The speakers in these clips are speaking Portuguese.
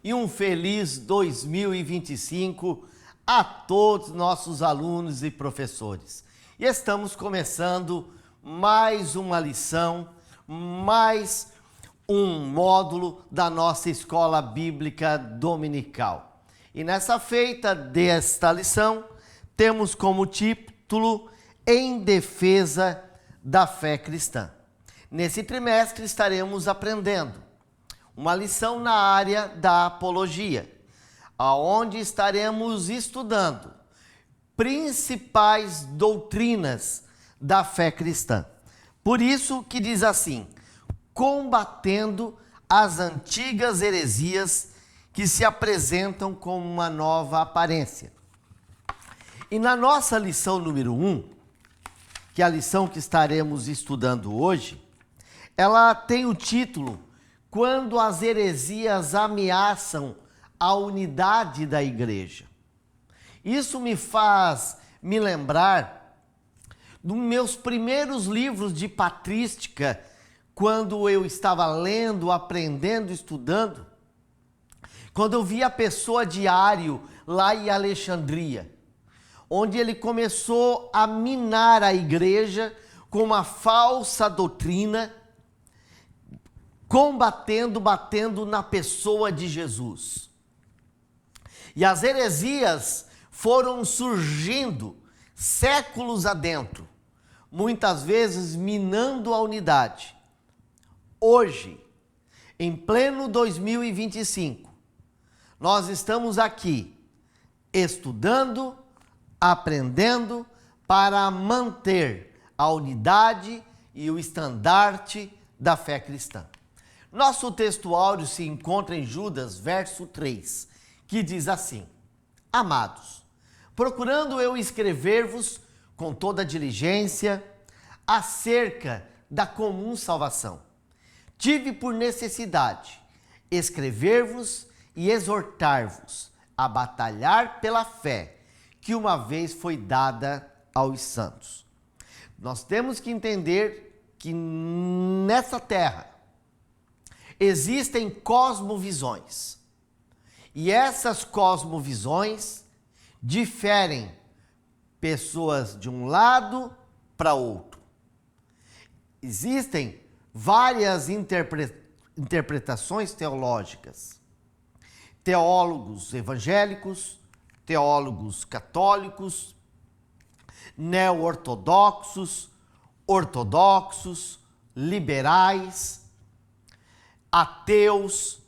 e um feliz 2025 a todos nossos alunos e professores. E estamos começando mais uma lição, mais um módulo da nossa Escola Bíblica Dominical. E nessa feita desta lição, temos como título Em Defesa da Fé Cristã. Nesse trimestre estaremos aprendendo uma lição na área da apologia, aonde estaremos estudando principais doutrinas da fé cristã. Por isso que diz assim: combatendo as antigas heresias que se apresentam como uma nova aparência. E na nossa lição número 1, que é a lição que estaremos estudando hoje, ela tem o título Quando as heresias ameaçam a unidade da igreja. Isso me faz me lembrar dos meus primeiros livros de patrística, quando eu estava lendo, aprendendo, estudando, quando eu vi a pessoa de Ário lá em Alexandria, onde ele começou a minar a igreja com uma falsa doutrina, batendo na pessoa de Jesus. E as heresias foram surgindo séculos adentro, muitas vezes minando a unidade. Hoje, em pleno 2025, nós estamos aqui estudando, aprendendo para manter a unidade e o estandarte da fé cristã. Nosso texto áureo se encontra em Judas, verso 3, que diz assim: Amados, procurando eu escrever-vos com toda diligência acerca da comum salvação, tive por necessidade escrever-vos e exortar-vos a batalhar pela fé que uma vez foi dada aos santos. Nós temos que entender que nessa terra existem cosmovisões. E essas cosmovisões diferem pessoas de um lado para outro. Existem várias interpretações teológicas. Teólogos evangélicos, teólogos católicos, neo-ortodoxos, ortodoxos, liberais, ateus,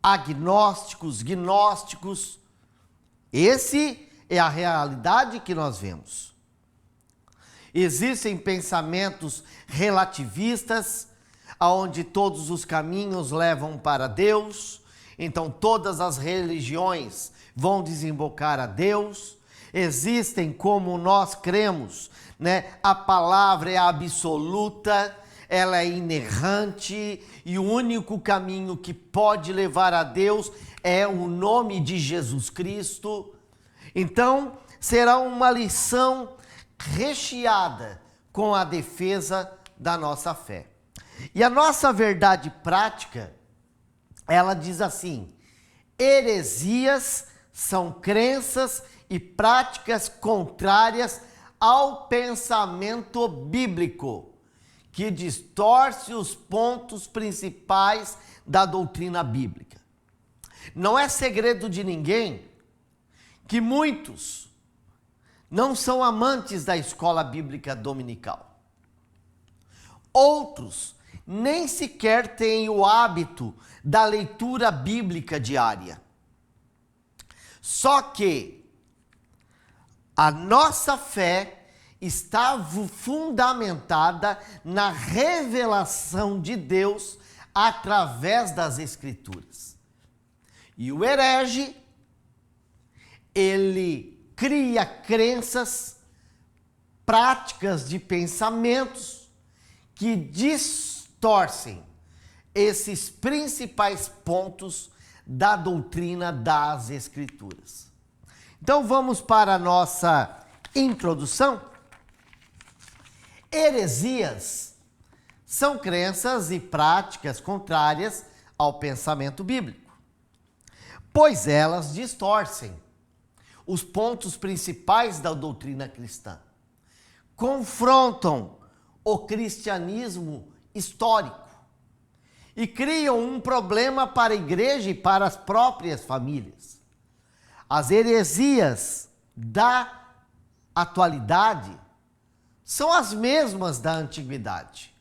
agnósticos, gnósticos. Esse é a realidade que nós vemos. Existem pensamentos relativistas, aonde todos os caminhos levam para Deus, então todas as religiões vão desembocar a Deus. Existem, como nós cremos, a palavra é absoluta, ela é inerrante e o único caminho que pode levar a Deus é o nome de Jesus Cristo. Então, será uma lição recheada com a defesa da nossa fé. E a nossa verdade prática, ela diz assim: heresias são crenças e práticas contrárias ao pensamento bíblico, que distorce os pontos principais da doutrina bíblica. Não é segredo de ninguém que muitos não são amantes da escola bíblica dominical. Outros nem sequer têm o hábito da leitura bíblica diária. Só que a nossa fé está fundamentada na revelação de Deus através das Escrituras. E o herege, ele cria crenças, práticas de pensamentos que distorcem esses principais pontos da doutrina das Escrituras. Então vamos para a nossa introdução. Heresias são crenças e práticas contrárias ao pensamento bíblico. pois elas distorcem os pontos principais da doutrina cristã, confrontam o cristianismo histórico e criam um problema para a igreja e para as próprias famílias. As heresias da atualidade são as mesmas da antiguidade,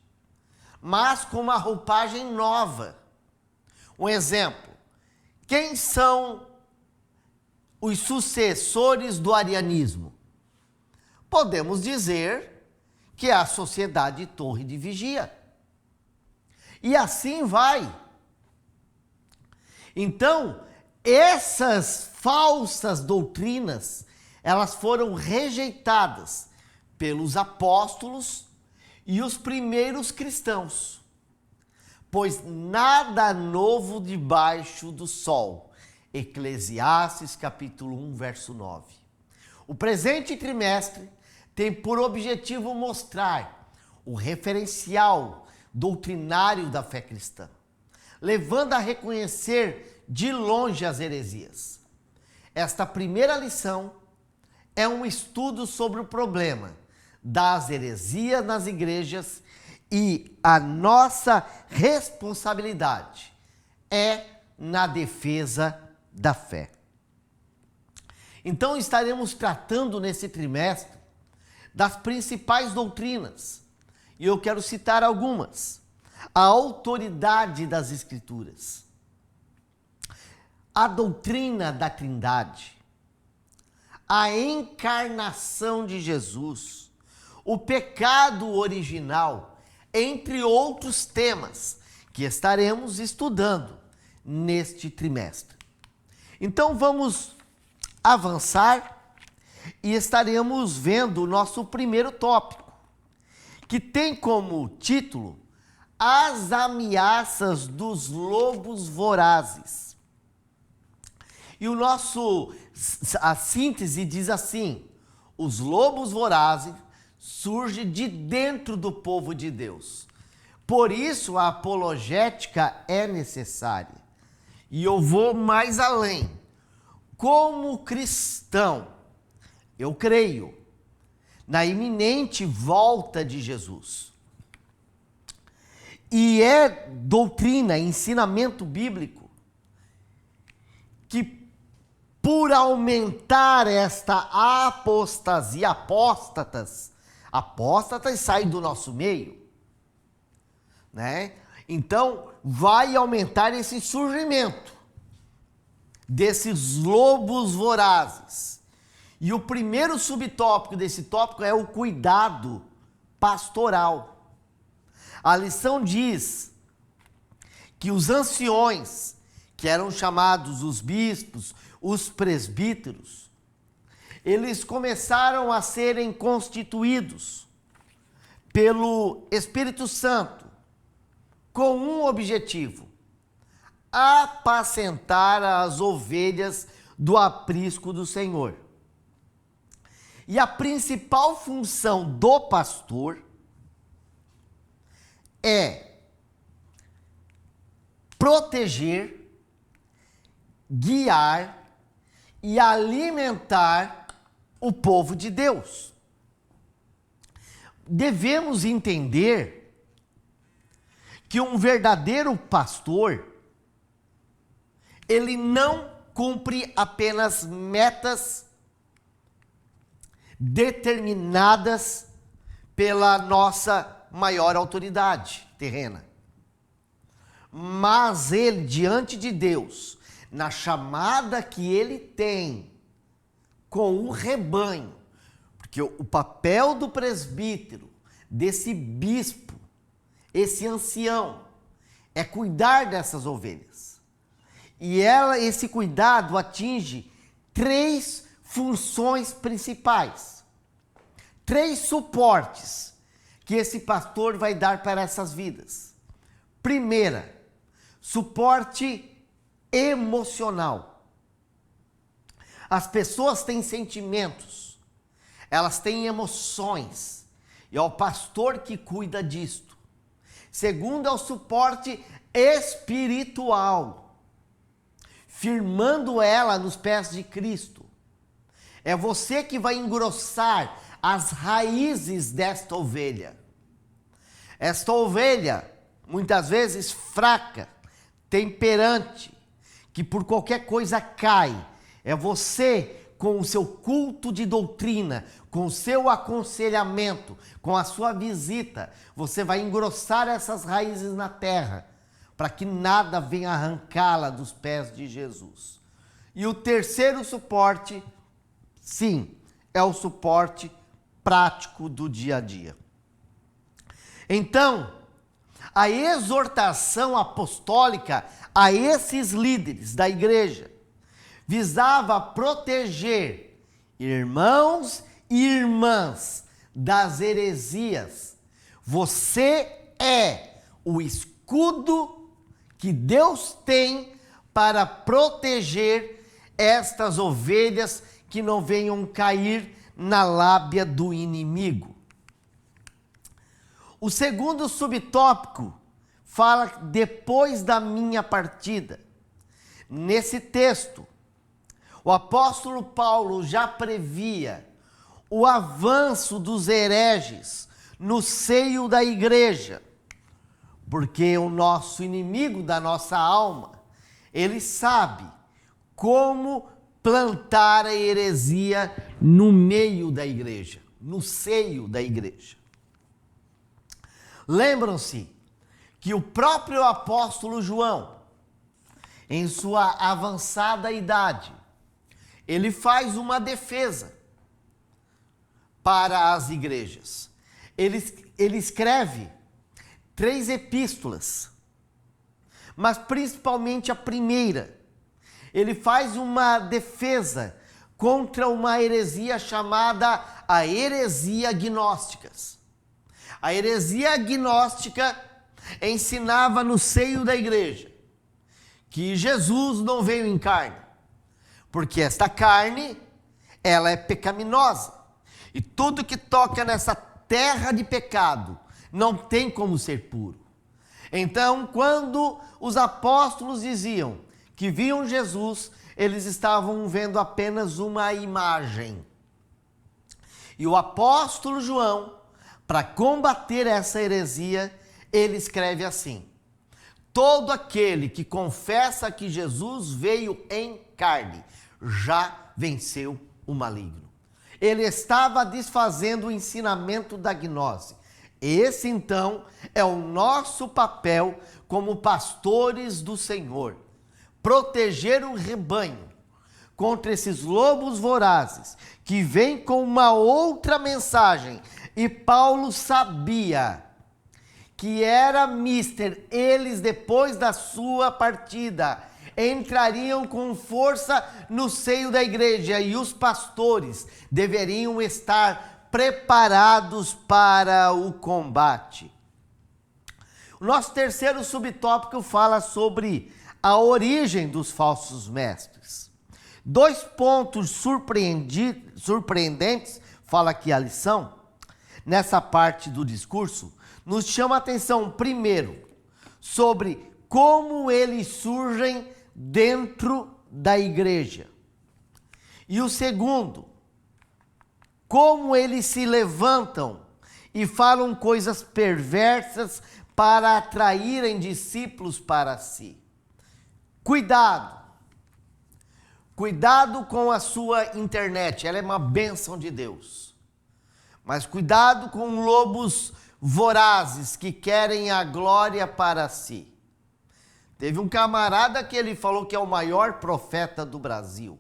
mas com uma roupagem nova. Um exemplo: quem são os sucessores do arianismo? Podemos dizer que é a Sociedade Torre de Vigia. E assim vai. Então, essas falsas doutrinas, elas foram rejeitadas pelos apóstolos e os primeiros cristãos. Pois nada novo debaixo do sol. Eclesiastes capítulo 1, verso 9. O presente trimestre tem por objetivo mostrar o referencial doutrinário da fé cristã, levando a reconhecer de longe as heresias. Esta primeira lição é um estudo sobre o problema das heresias nas igrejas e a nossa responsabilidade é na defesa da fé. Então estaremos tratando nesse trimestre das principais doutrinas, e eu quero citar algumas. A autoridade das Escrituras, a doutrina da Trindade, a encarnação de Jesus, o pecado original, entre outros temas que estaremos estudando neste trimestre. Então vamos avançar e estaremos vendo o nosso primeiro tópico, que tem como título As Ameaças dos Lobos Vorazes. E a síntese diz assim: os lobos vorazes surgem de dentro do povo de Deus. Por isso a apologética é necessária. E eu vou mais além. Como cristão, eu creio na iminente volta de Jesus. E é doutrina, ensinamento bíblico, que por aumentar esta apostasia, apóstatas saem do nosso meio, né? Então, vai aumentar esse surgimento desses lobos vorazes. E o primeiro subtópico desse tópico é o cuidado pastoral. A lição diz que os anciões, que eram chamados os bispos, os presbíteros, eles começaram a serem constituídos pelo Espírito Santo com um objetivo: apacentar as ovelhas do aprisco do Senhor. E a principal função do pastor é proteger, guiar e alimentar o povo de Deus. Devemos entender que um verdadeiro pastor, ele não cumpre apenas metas determinadas pela nossa maior autoridade terrena, mas ele, diante de Deus, na chamada que ele tem com o rebanho, porque o papel do presbítero, desse bispo, esse ancião, é cuidar dessas ovelhas. E esse cuidado atinge 3 funções principais, 3 suportes que esse pastor vai dar para essas vidas. Primeira, suporte emocional. As pessoas têm sentimentos, elas têm emoções, e é o pastor que cuida disto. Segundo, é o suporte espiritual. firmando ela nos pés de Cristo. É você que vai engrossar as raízes desta ovelha. Esta ovelha, muitas vezes fraca, temperante, que por qualquer coisa cai. É você, com o seu culto de doutrina, com o seu aconselhamento, com a sua visita, você vai engrossar essas raízes na terra, para que nada venha arrancá-la dos pés de Jesus. E o terceiro suporte, sim, é o suporte prático do dia a dia. Então, a exortação apostólica a esses líderes da igreja visava proteger irmãos e irmãs das heresias. Você é o escudo que Deus tem para proteger estas ovelhas que não venham cair na lábia do inimigo. O segundo subtópico fala depois da minha partida. Nesse texto, o apóstolo Paulo já previa o avanço dos hereges no seio da igreja, porque o nosso inimigo da nossa alma, ele sabe como plantar a heresia no meio da igreja, no seio da igreja. Lembram-se que o próprio apóstolo João, em sua avançada idade, ele faz uma defesa para as igrejas. Ele escreve 3 epístolas, mas principalmente a primeira. Ele faz uma defesa contra uma heresia chamada a heresia gnósticas. A heresia gnóstica ensinava no seio da igreja que Jesus não veio em carne, porque esta carne, ela é pecaminosa, e tudo que toca nessa terra de pecado não tem como ser puro. Então, quando os apóstolos diziam que viam Jesus, eles estavam vendo apenas uma imagem. E o apóstolo João, para combater essa heresia, ele escreve assim: todo aquele que confessa que Jesus veio em carne já venceu o maligno. Ele estava desfazendo o ensinamento da gnose. Esse, então, é o nosso papel como pastores do Senhor: proteger o rebanho contra esses lobos vorazes que vêm com uma outra mensagem. E Paulo sabia que era mister, eles depois da sua partida entrariam com força no seio da igreja, e os pastores deveriam estar preparados para o combate. O nosso terceiro subtópico fala sobre a origem dos falsos mestres. 2 pontos surpreendentes, fala aqui a lição, nessa parte do discurso, nos chama a atenção, primeiro, sobre como eles surgem dentro da igreja. E o segundo, como eles se levantam e falam coisas perversas para atraírem discípulos para si. Cuidado! Cuidado com a sua internet, ela é uma bênção de Deus. Mas cuidado com lobos vorazes que querem a glória para si. Teve um camarada que ele falou que é o maior profeta do Brasil.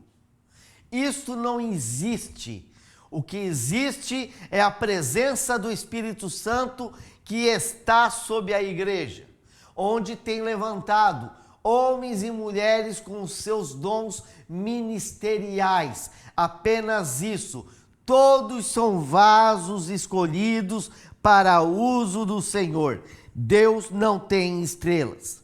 Isso não existe. O que existe é a presença do Espírito Santo que está sobre a igreja, onde tem levantado homens e mulheres com os seus dons ministeriais. Apenas isso. Todos são vasos escolhidos para uso do Senhor. Deus não tem estrelas.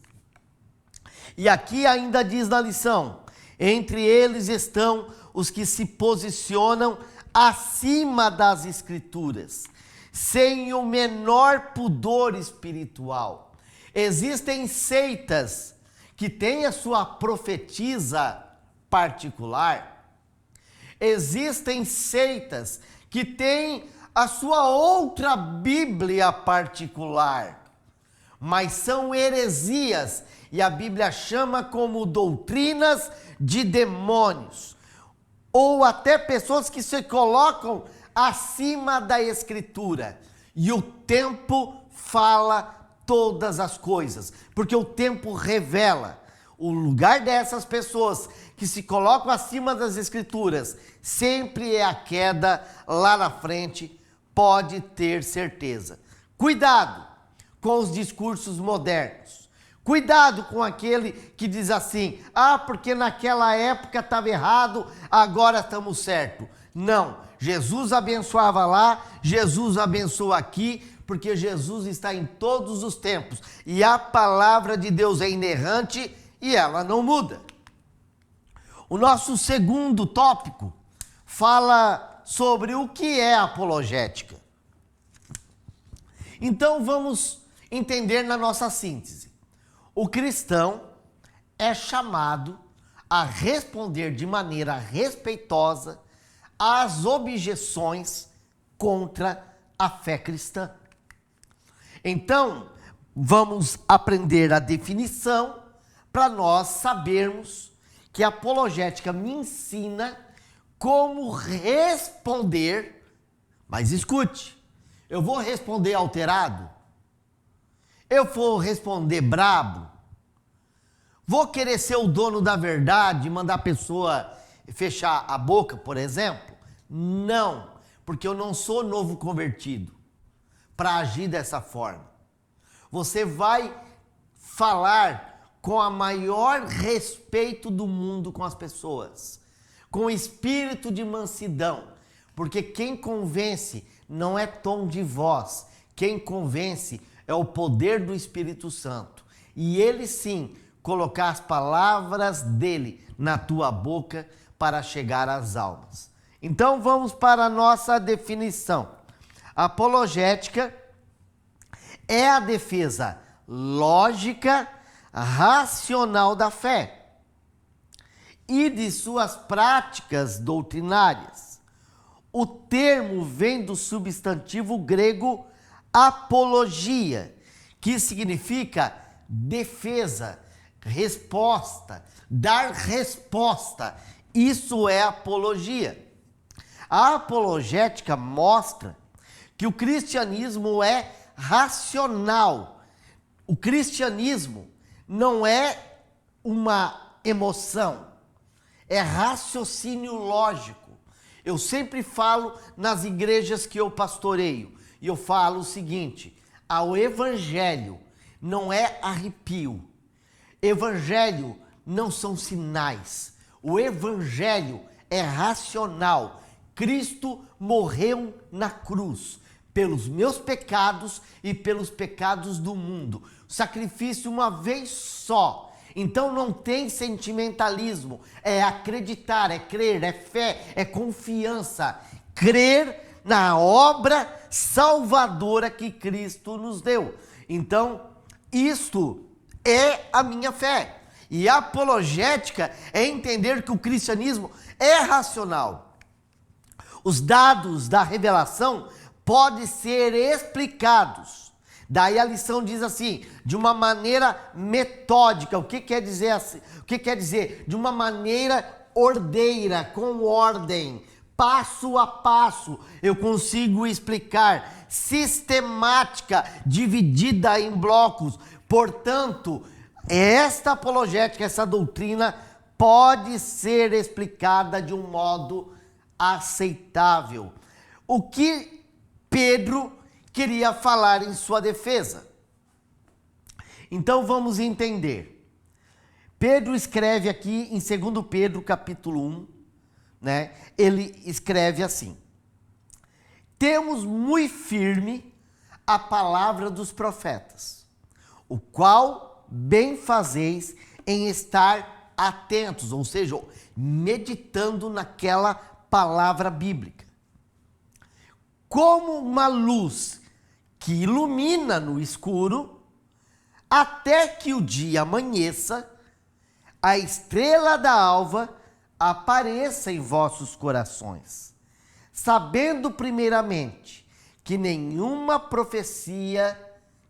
E aqui ainda diz na lição: entre eles estão os que se posicionam acima das Escrituras, sem o menor pudor espiritual. Existem seitas que tem a sua profetisa particular, existem seitas que têm a sua outra Bíblia particular, mas são heresias e a Bíblia chama como doutrinas de demônios, ou até pessoas que se colocam acima da Escritura. E o tempo fala todas as coisas, porque o tempo revela. O lugar dessas pessoas que se colocam acima das Escrituras sempre é a queda lá na frente, pode ter certeza. Cuidado com os discursos modernos. Cuidado com aquele que diz assim: ah, porque naquela época estava errado, agora estamos certo. Não, Jesus abençoava lá, Jesus abençoa aqui, porque Jesus está em todos os tempos. E a palavra de Deus é inerrante e ela não muda. O nosso segundo tópico fala sobre o que é apologética. Então vamos entender na nossa síntese. O cristão é chamado a responder de maneira respeitosa às objeções contra a fé cristã. Então, vamos aprender a definição para nós sabermos que a apologética me ensina como responder. Mas escute, eu vou responder alterado? Eu vou responder brabo? Vou querer ser o dono da verdade e mandar a pessoa fechar a boca, por exemplo? Não, porque eu não sou novo convertido para agir dessa forma. Você vai falar com a maior respeito do mundo com as pessoas, com espírito de mansidão, porque quem convence não é tom de voz, quem convence é o poder do Espírito Santo. E ele sim colocar as palavras dele na tua boca para chegar às almas. Então vamos para a nossa definição. A apologética é a defesa lógica, racional da fé e de suas práticas doutrinárias. O termo vem do substantivo grego apologia, que significa defesa, resposta, dar resposta. Isso é apologia. A apologética mostra que o cristianismo é racional. O cristianismo não é uma emoção, é raciocínio lógico. Eu sempre falo nas igrejas que eu pastoreio, e eu falo o seguinte: o evangelho não é arrepio, evangelho não são sinais, o evangelho é racional. Cristo morreu na cruz pelos meus pecados e pelos pecados do mundo. Sacrifício uma vez só. Então não tem sentimentalismo. É acreditar, é crer, é fé, é confiança. Crer na obra salvadora que Cristo nos deu. Então, isto é a minha fé. E a apologética é entender que o cristianismo é racional. Os dados da revelação podem ser explicados. Daí a lição diz assim, de uma maneira metódica. O que quer dizer assim? O que quer dizer? De uma maneira ordeira, com ordem, passo a passo. Eu consigo explicar, sistemática, dividida em blocos. Portanto, esta apologética, essa doutrina pode ser explicada de um modo aceitável. O que Pedro queria falar em sua defesa? Então vamos entender. Pedro escreve aqui em 2 Pedro capítulo 1, né? Ele escreve assim: temos muito firme a palavra dos profetas, o qual bem fazeis em estar atentos, ou seja, meditando naquela palavra bíblica, como uma luz que ilumina no escuro, até que o dia amanheça a estrela da alva apareça em vossos corações, sabendo primeiramente que nenhuma profecia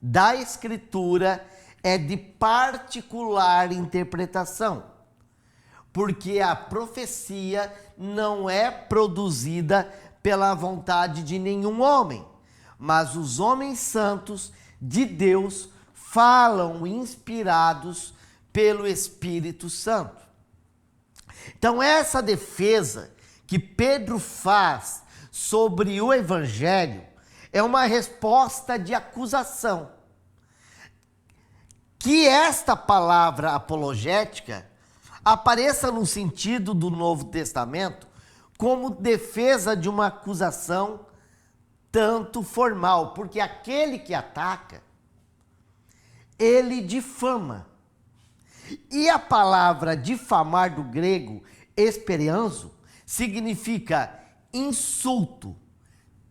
da Escritura é de particular interpretação, porque a profecia não é produzida pela vontade de nenhum homem, mas os homens santos de Deus falam inspirados pelo Espírito Santo. Então, essa defesa que Pedro faz sobre o Evangelho é uma resposta de acusação. Que esta palavra apologética apareça no sentido do Novo Testamento como defesa de uma acusação tanto formal, porque aquele que ataca, ele difama. E a palavra difamar do grego esperanzo significa insulto,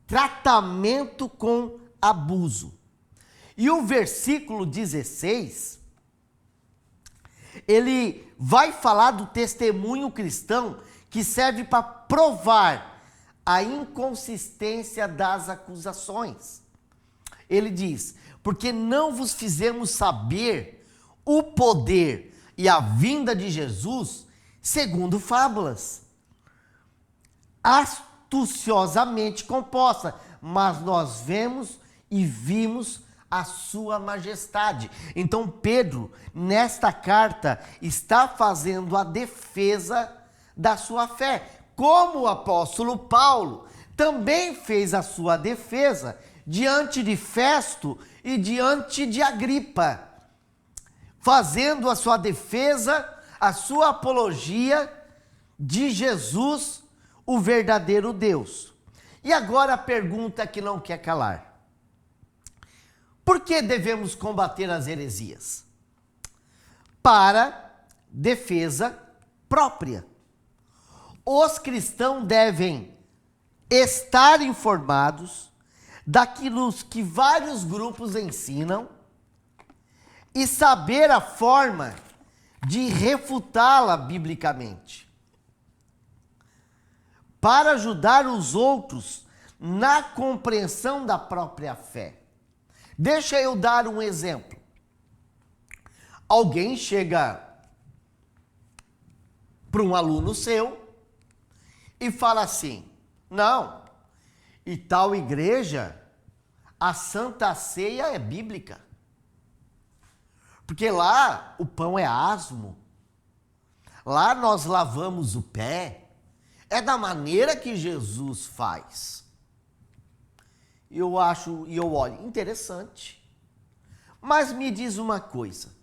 tratamento com abuso. E o versículo 16, ele vai falar do testemunho cristão que serve para provar a inconsistência das acusações. Ele diz: porque não vos fizemos saber o poder e a vinda de Jesus segundo fábulas, astuciosamente composta, mas nós vemos e vimos a sua majestade. Então Pedro, nesta carta, está fazendo a defesa da sua fé, como o apóstolo Paulo também fez a sua defesa diante de Festo e diante de Agripa, fazendo a sua defesa, a sua apologia de Jesus, o verdadeiro Deus. E agora a pergunta que não quer calar: por que devemos combater as heresias? Para defesa própria. Os cristãos devem estar informados daquilo que vários grupos ensinam e saber a forma de refutá-la biblicamente, para ajudar os outros na compreensão da própria fé. Deixa eu dar um exemplo. Alguém chega para um aluno seu e fala assim: não, e tal igreja, a Santa Ceia é bíblica, porque lá o pão é asmo, lá nós lavamos o pé, é da maneira que Jesus faz. E eu olho, interessante. Mas me diz uma coisa.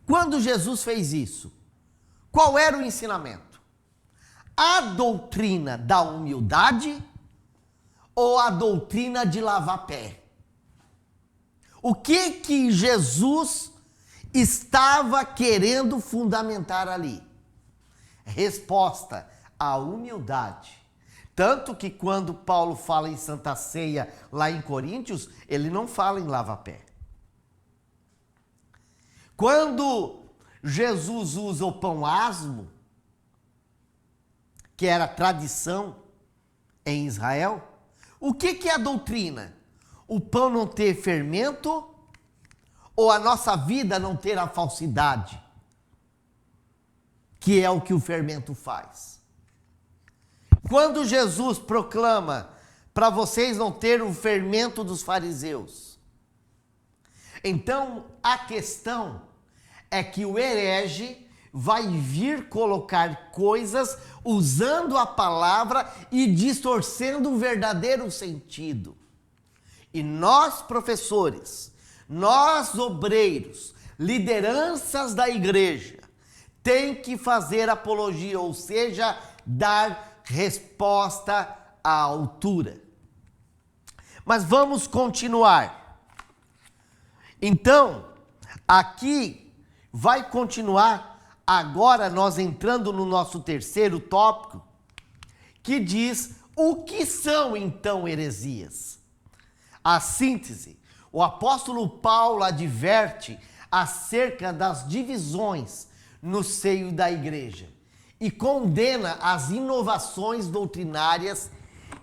Quando Jesus fez isso, qual era o ensinamento? A doutrina da humildade ou a doutrina de lavar pé? O que Jesus estava querendo fundamentar ali? Resposta: a humildade. Tanto que quando Paulo fala em Santa Ceia lá em Coríntios, ele não fala em lava-pé. Quando Jesus usa o pão asmo, que era tradição em Israel, o que é a doutrina? O pão não ter fermento ou a nossa vida não ter a falsidade, que é o que o fermento faz? Quando Jesus proclama para vocês não ter o fermento dos fariseus, então a questão é que o herege vai vir colocar coisas usando a palavra e distorcendo o verdadeiro sentido. E nós, professores, nós, obreiros, lideranças da igreja, tem que fazer apologia, ou seja, dar resposta à altura. Mas vamos continuar. Então, aqui vai continuar, agora nós entrando no nosso terceiro tópico, que diz o que são então heresias. A síntese: o apóstolo Paulo adverte acerca das divisões no seio da igreja e condena as inovações doutrinárias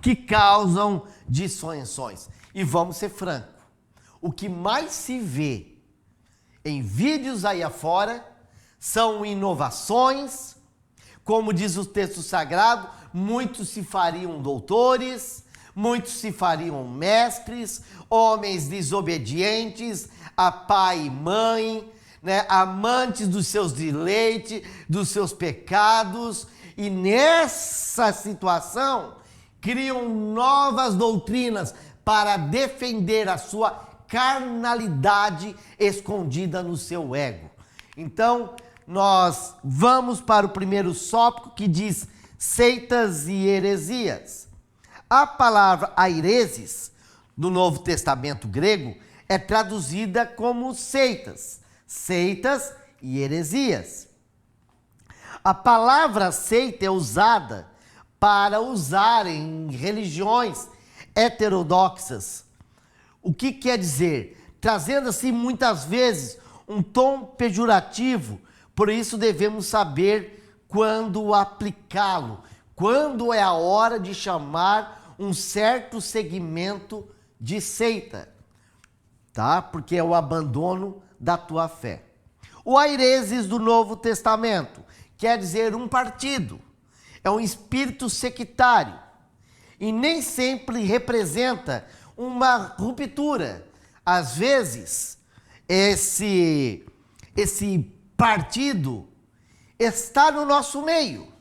que causam dissensões. E vamos ser francos, o que mais se vê em vídeos aí afora são inovações, como diz o texto sagrado, muitos se fariam doutores, muitos se fariam mestres, homens desobedientes a pai e mãe, né, amantes dos seus deleites, dos seus pecados, e nessa situação criam novas doutrinas para defender a sua carnalidade escondida no seu ego. Então, nós vamos para o primeiro tópico, que diz seitas e heresias. A palavra aireses, do Novo Testamento grego, é traduzida como seitas e heresias. A palavra seita é usada para usar em religiões heterodoxas. O que quer dizer? Trazendo assim muitas vezes um tom pejorativo, por isso devemos saber quando aplicá-lo, quando é a hora de chamar um certo segmento de seita, tá? Porque é o abandono da tua fé. O aireses do Novo Testamento quer dizer um partido, é um espírito sectário e nem sempre representa uma ruptura. Às vezes, esse partido está no nosso meio.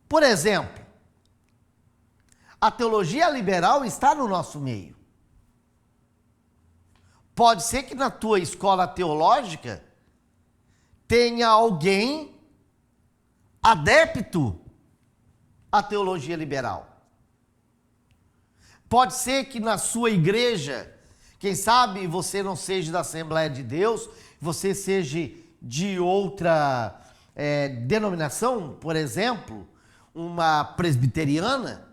Por exemplo, a teologia liberal está no nosso meio. Pode ser que na tua escola teológica tenha alguém adepto à teologia liberal. Pode ser que na sua igreja, quem sabe você não seja da Assembleia de Deus, você seja de outra denominação, por exemplo, uma presbiteriana,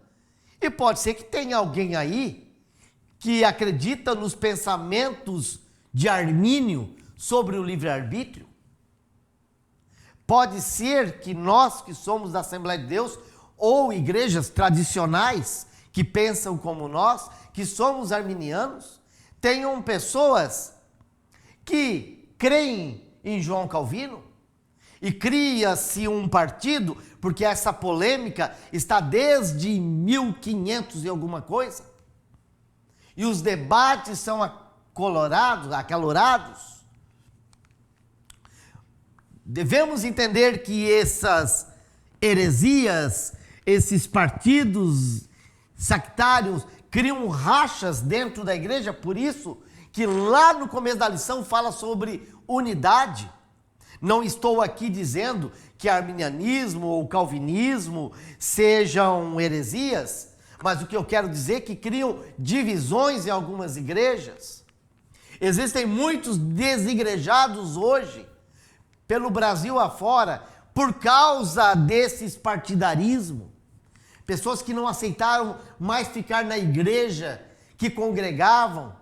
e pode ser que tenha alguém aí que acredita nos pensamentos de Armínio sobre o livre-arbítrio. Pode ser que nós que somos da Assembleia de Deus, ou igrejas tradicionais que pensam como nós, que somos arminianos, tenham pessoas que creem em João Calvino, e cria-se um partido, porque essa polêmica está desde 1500 e alguma coisa, e os debates são acalorados. Devemos entender que essas heresias, esses partidos sectários criam rachas dentro da igreja, por isso que lá no começo da lição fala sobre unidade. Não estou aqui dizendo que arminianismo ou calvinismo sejam heresias, mas o que eu quero dizer é que criam divisões em algumas igrejas. Existem muitos desigrejados hoje, pelo Brasil afora, por causa desses partidarismo. Pessoas que não aceitaram mais ficar na igreja que congregavam,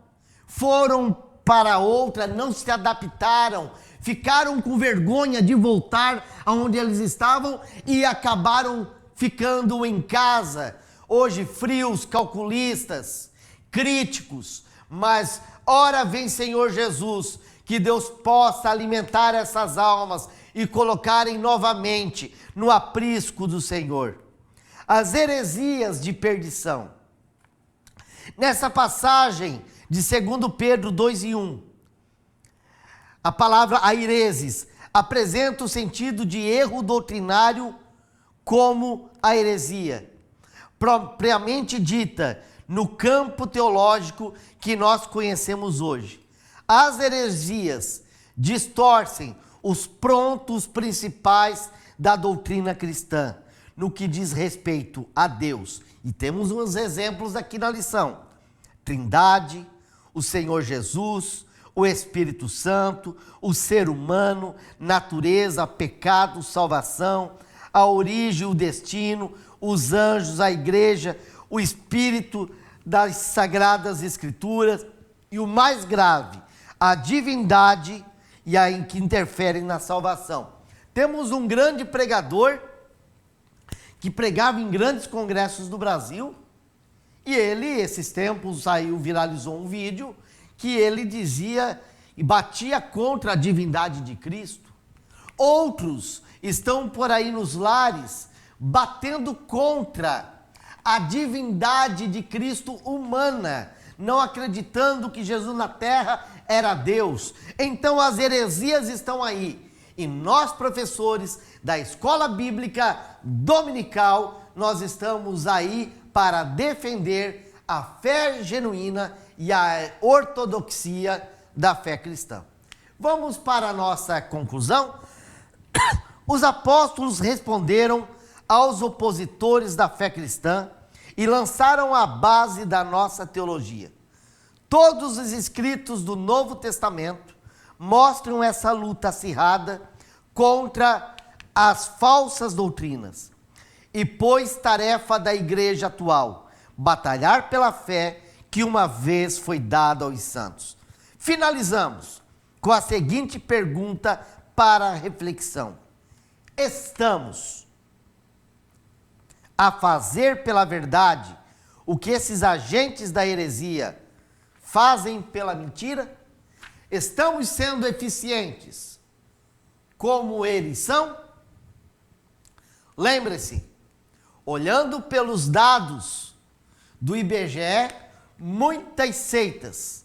foram para outra, não se adaptaram, ficaram com vergonha de voltar aonde eles estavam e acabaram ficando em casa. Hoje frios, calculistas, críticos, mas ora vem Senhor Jesus, que Deus possa alimentar essas almas e colocarem novamente no aprisco do Senhor. As heresias de perdição. Nessa passagem de 2 Pedro 2:1, a palavra aireses apresenta o sentido de erro doutrinário como a heresia, propriamente dita no campo teológico que nós conhecemos hoje. As heresias distorcem os pontos principais da doutrina cristã, no que diz respeito a Deus. E temos uns exemplos aqui na lição: Trindade, o Senhor Jesus, o Espírito Santo, o ser humano, natureza, pecado, salvação, a origem, o destino, os anjos, a igreja, o Espírito das Sagradas Escrituras e o mais grave, a divindade e a que interferem na salvação. Temos um grande pregador que pregava em grandes congressos do Brasil, e ele, esses tempos, viralizou um vídeo que ele dizia e batia contra a divindade de Cristo. Outros estão por aí nos lares batendo contra a divindade de Cristo humana, não acreditando que Jesus na terra era Deus. Então as heresias estão aí. E nós, professores da Escola Bíblica Dominical, nós estamos aí para defender a fé genuína e a ortodoxia da fé cristã. Vamos para a nossa conclusão? Os apóstolos responderam aos opositores da fé cristã e lançaram a base da nossa teologia. Todos os escritos do Novo Testamento mostram essa luta acirrada contra as falsas doutrinas. E pois tarefa da igreja atual batalhar pela fé que uma vez foi dada aos santos. Finalizamos com a seguinte pergunta para a reflexão: estamos a fazer pela verdade o que esses agentes da heresia fazem pela mentira? Estamos sendo eficientes como eles são? Lembre-se, olhando pelos dados do IBGE, muitas seitas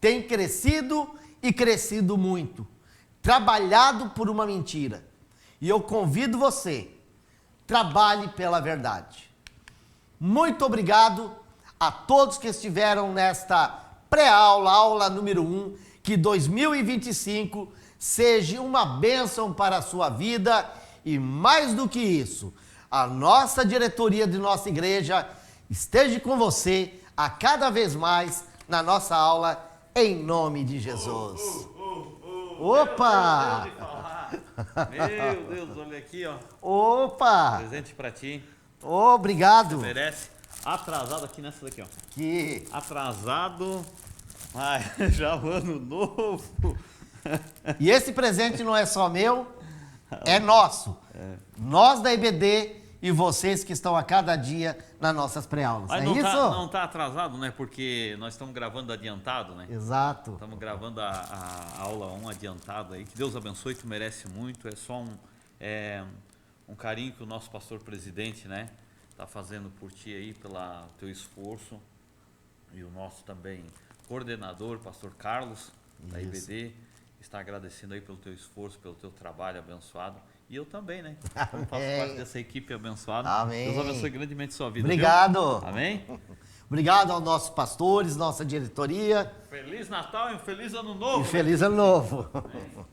têm crescido e crescido muito, trabalhado por uma mentira. E eu convido você, trabalhe pela verdade. Muito obrigado a todos que estiveram nesta pré-aula, aula número 1, que 2025 seja uma bênção para a sua vida e mais do que isso, a nossa diretoria de nossa igreja esteja com você a cada vez mais na nossa aula, em nome de Jesus. Opa! Meu Deus, olha aqui, ó. Opa! Presente pra ti. Obrigado. Você merece. Atrasado aqui nessa daqui, ó. Que... Atrasado. Ai, já o ano novo. E esse presente não é só meu, é nosso. Nós da IBD e vocês que estão a cada dia nas nossas pré-aulas. Mas É não isso? não tá atrasado, né? Porque nós estamos gravando adiantado, né? Exato. Estamos gravando a aula 1 adiantado aí. Que Deus abençoe, tu merece muito. É só um carinho que o nosso pastor presidente, né, tá fazendo por ti aí, pelo teu esforço. E o nosso também coordenador, pastor Carlos, da IBD, está agradecendo aí pelo teu esforço, pelo teu trabalho abençoado. E eu também, né? Como faço parte dessa equipe abençoada. Amém. Deus abençoe grandemente a sua vida. Obrigado. Viu? Amém? Obrigado aos nossos pastores, nossa diretoria. Feliz Natal e um feliz Ano Novo. E feliz ano novo. Amém.